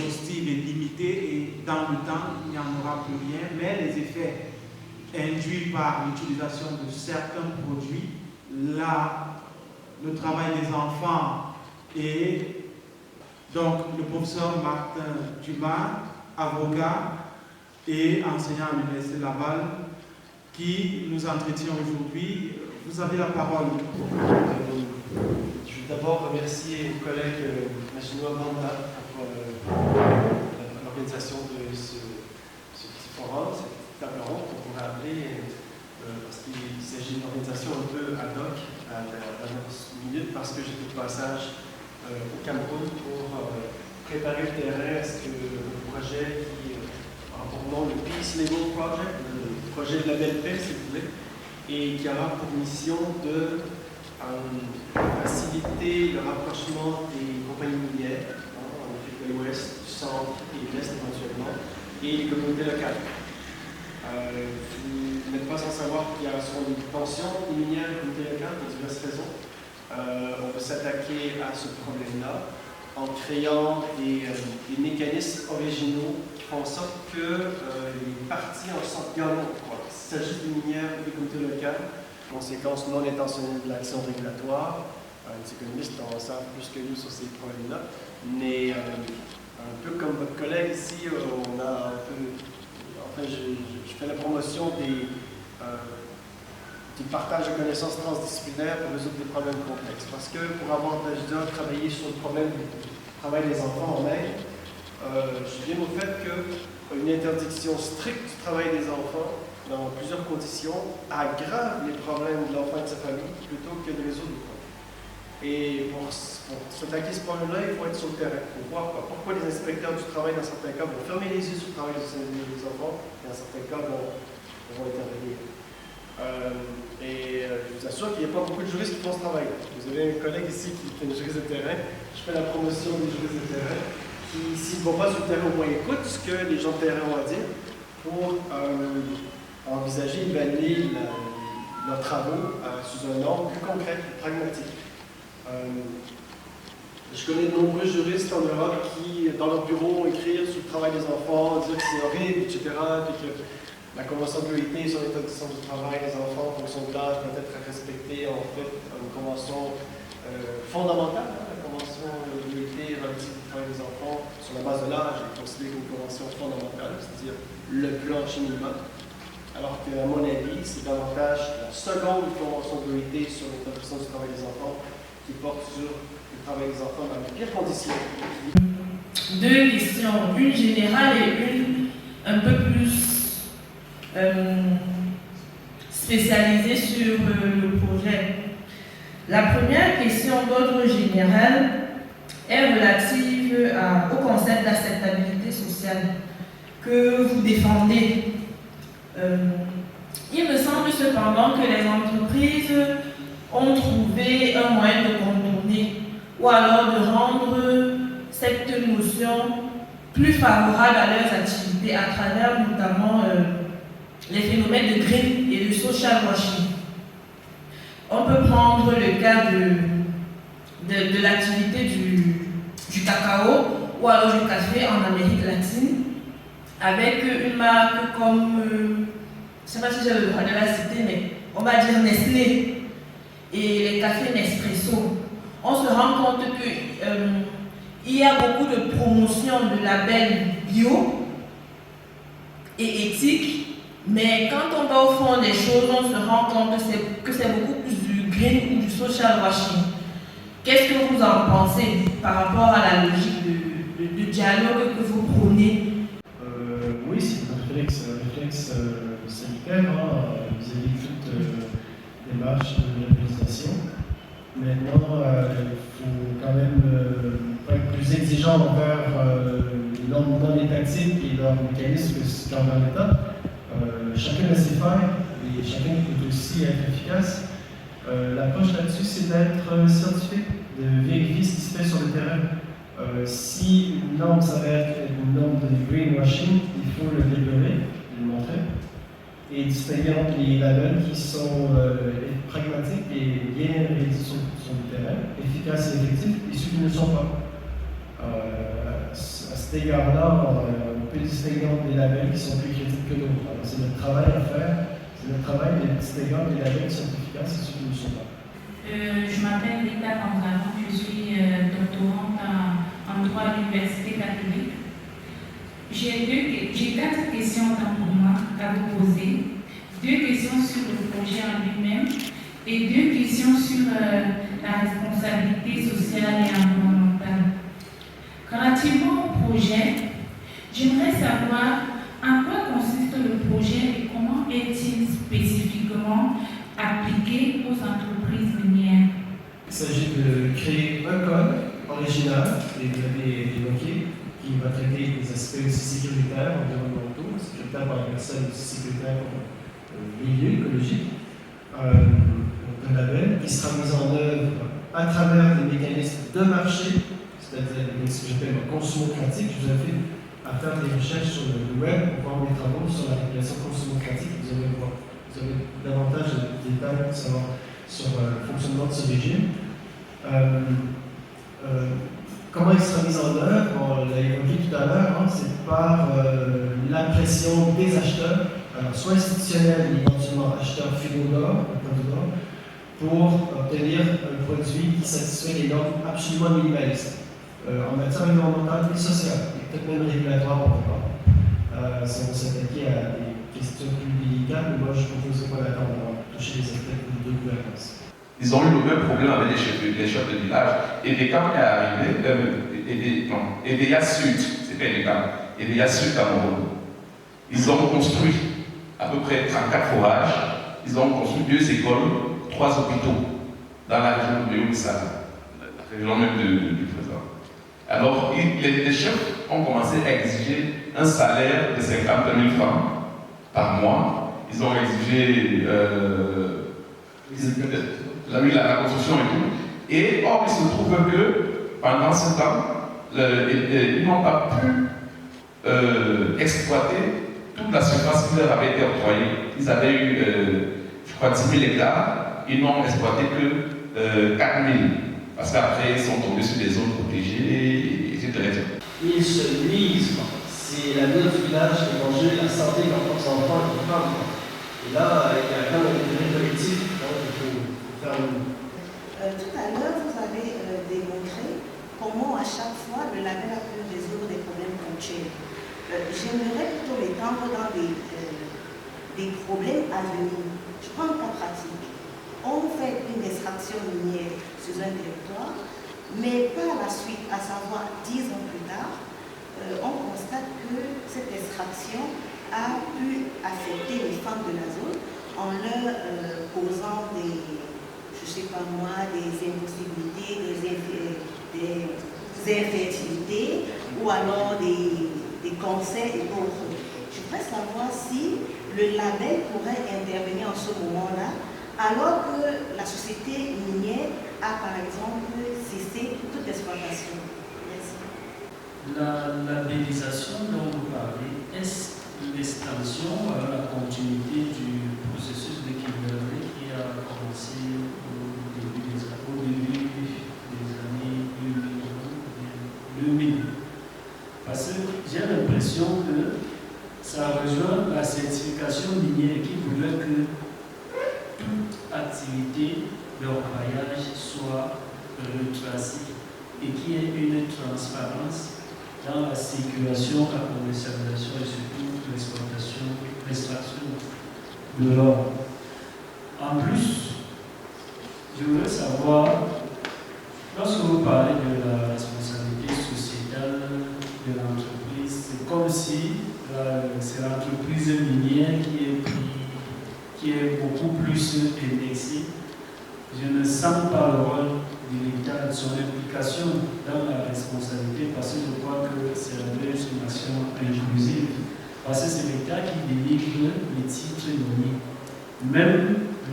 exhaustive et limitée et dans le temps, il n'y en aura plus rien, mais les effets induits par l'utilisation de certains produits, le travail des enfants et donc le professeur Martin Dumas, avocat et enseignant à l'Université Laval, qui nous entretient aujourd'hui. Vous avez la parole. Je veux d'abord remercier mon collègue Maginot Amanda pour l'organisation de ce petit forum, cette table ronde qu'on pourrait appeler, parce qu'il s'agit d'une organisation un peu ad hoc à la dernière minute, parce que j'étais de passage au Cameroun pour préparer le terrain à ce que le projet qui a pour nom le Peace Label Project, le projet de label paix, si vous voulez, et qui aura pour mission de faciliter le rapprochement des compagnies minières, en Afrique de l'Ouest, du centre et de l'Est éventuellement, et les communautés locales. Vous n'êtes pas sans savoir qu'il y a souvent des tensions minières et communautés locales pour diverses raisons. On peut s'attaquer à ce problème-là en créant des mécanismes originaux qui font en sorte que les parties en sortent gagnantes. S'il s'agit des minières ou des communautés locales, conséquences non intentionnelles de l'action régulatoire. Les économistes en savent plus que nous sur ces problèmes-là. Mais un peu comme votre collègue ici, on a un peu. Enfin, je fais la promotion du partage de connaissances transdisciplinaires pour résoudre des problèmes complexes. Parce que pour avoir travaillé sur le problème du travail des enfants en Inde, je viens au fait qu'une interdiction stricte du travail des enfants dans plusieurs conditions aggrave les problèmes de l'enfant et de sa famille plutôt que de résoudre les problèmes. Et pour s'attaquer à ce problème-là, il faut être sur le terrain pour voir pourquoi les inspecteurs du travail, dans certains cas, vont fermer les yeux sur le travail des enfants, et dans certains cas, vont intervenir. Je vous assure qu'il n'y a pas beaucoup de juristes qui font ce travail. Vous avez un collègue ici qui est un juriste de terrain. Je fais la promotion des juristes de terrain qui, s'ils ne vont pas sur le terrain, au moins écoutent ce que les gens de terrain ont à dire pour envisager, évaluer leurs travaux sous un ordre plus concret, plus pragmatique. Je connais de nombreux juristes en Europe qui, dans leur bureau, écrivent sur le travail des enfants, dire que c'est horrible, etc., puis que la Convention de l'OIT sur l'interdiction du travail des enfants en fonction de l'âge doit être respectée, en fait, une convention fondamentale, la Convention de l'OIT relative au travail des enfants, sur la base de l'âge, est considérée comme une convention fondamentale, c'est-à-dire le plancher minimum. Alors qu'à mon avis, c'est davantage la seconde convention de l'OIT sur l'interdiction du travail des enfants qui porte sur le travail des enfants dans les pires conditions. Deux questions, une générale et une un peu plus spécialisée sur le projet. La première question d'ordre général est relative au concept d'acceptabilité sociale que vous défendez. Il me semble cependant que les entreprises ont trouvé un moyen de contourner ou alors de rendre cette notion plus favorable à leurs activités à travers notamment les phénomènes de green et de social washing. On peut prendre le cas de l'activité du cacao ou alors du café en Amérique latine avec une marque comme, je ne sais pas si j'ai le droit de la citer, mais on va dire Nestlé et les cafés Nespresso. On se rend compte qu'il y a beaucoup de promotion de labels bio et éthiques, mais quand on va au fond des choses, on se rend compte que c'est beaucoup plus du green ou du social washing. Qu'est-ce que vous en pensez par rapport à la logique de dialogue que vous prônez? Oui, c'est un réflexe sanitaire vis-à-vis de toute démarche de labellisation. Maintenant, il faut quand même être plus exigeant envers les normes non étatiques et leurs mécanismes qu'envers l'État. Chacun a ses failles et chacun peut aussi être efficace. L'approche là-dessus, c'est d'être scientifique, de vérifier ce qui se fait sur le terrain. Si une norme s'avère être une norme de greenwashing, il faut le développer, le montrer, et distinguer entre les labels qui sont pragmatiques et bien réalisés sur le terrain, efficaces et effectifs, et ceux qui ne le sont pas. À cet cet égard-là, on peut distinguer entre des labels qui sont plus critiques que d'autres. Alors, c'est notre travail à faire, c'est notre travail de distinguer entre des labels qui sont efficaces et ceux qui ne le sont pas. Je m'appelle Rita Panzano, je suis doctorante en droit à l'Université catholique. J'ai 4 questions autant pour moi à vous poser. 2 questions sur le projet en lui-même et 2 questions sur la responsabilité sociale et environnementale. Relativement au projet, j'aimerais savoir en quoi consiste le projet et comment est-il spécifiquement appliqué aux entreprises minières. Il s'agit de créer un code original, et vous l'avez évoqué, qui va traiter des aspects aussi sécuritaires, environnementaux, sécuritaires par la personne, aussi sécuritaires pour le milieu écologique, un label qui sera mis en œuvre à travers des mécanismes de marché, c'est-à-dire ce que j'appelle le consumocratique. Je vous invite à faire des recherches sur le web pour voir mes travaux sur la régulation consumocratique. Vous allez davantage de détails sur le fonctionnement de ce régime. Comment il sera mis en œuvre? On l'a évoqué tout à l'heure, hein, c'est par la pression des acheteurs, alors soit institutionnels, mais éventuellement acheteurs finaux d'or, pour obtenir un produit qui satisfait les normes absolument minimalistes en matière environnementale et sociale, et peut-être même régulatoire, on va voir. Si on s'attaquer à des questions plus délicates, moi je propose qu'on attend d'avoir touché les aspects de gouvernance. Ils ont eu le même problème avec les chefs de village. EDECAM est arrivé, EDEA Sud, c'est pas EDECAM, EDEA Sud Cameroun. Ils ont construit à peu près 34 forages, ils ont construit 2 écoles, 3 hôpitaux dans la région de Haut-Sahara, la région même du président. Alors, les chefs ont commencé à exiger un salaire de 50 000 francs par mois. Ils ont exigé la construction et tout. Et or, il se trouve que pendant ce temps, ils n'ont pas pu exploiter toute la surface qui leur avait été octroyée. Ils avaient eu, je crois, 10 000 hectares. Ils n'ont exploité que 4 000. Parce qu'après, ils sont tombés sur des zones protégées, etc. Ils se nuisent. C'est l'avenir du village qui est en jeu, la santé de leurs enfants et des femmes. Et là, il y a quand même un intérêt collectif. Donc, il faut faire une... Tout à l'heure, vous avez démontré comment à chaque fois le label a pu résoudre des problèmes ponctuels. J'aimerais plutôt l'étendre dans des problèmes à venir. Je prends un cas pratique. On fait une extraction minière sur un territoire, mais par la suite, à savoir 10 ans plus tard, on constate que cette extraction a pu affecter les femmes de la zone en leur causant des, je ne sais pas moi, des impossibilités, des infertilités ou alors des cancers et autres. Je voudrais savoir si le label pourrait intervenir en ce moment-là, alors que la société minière a par exemple cessé toute exploitation. Merci. La labellisation dont vous parlez, est-ce l'extension, la continuité du processus de Kimberley qui a commencé au début des années 2000? Parce que j'ai l'impression que ça rejoint la certification minière qui voulait que toute activité d'orpaillage soit retracée et qu'il y ait une transparence dans la circulation, la commercialisation et surtout l'extraction de l'or. En plus, je voudrais savoir, lorsque vous parlez de la responsabilité sociétale de l'entreprise, c'est comme si c'est l'entreprise minière qui est beaucoup plus indexée. Je ne sens pas le rôle de l'État, son implication dans la responsabilité, parce que je crois que c'est une action inclusive. Parce que c'est l'État qui délivre les titres miniers. Même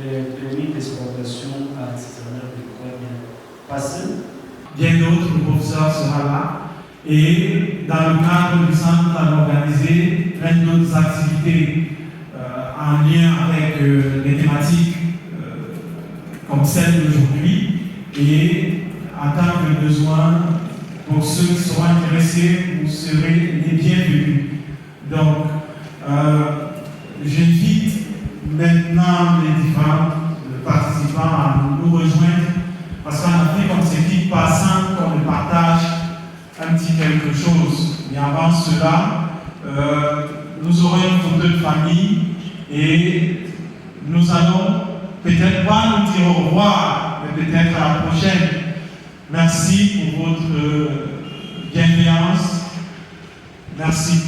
les permis d'exploitation artisanale, je crois bien. Parce que bien d'autres, le professeur sera là. Et dans le cadre du centre, on a organisé plein d'autres activités en lien avec les thématiques comme celle d'aujourd'hui. Et en tant que besoin, pour ceux qui seront intéressés, vous serez les bienvenus. Donc, j'invite maintenant les différents participants à nous rejoindre, parce qu'en Afrique, on se quitte pas sans qu'on partage un petit quelque chose. Mais avant cela, nous aurons une photo de famille et nous allons peut-être pas nous dire au revoir, mais peut-être à la prochaine. Merci pour votre bienveillance. Merci.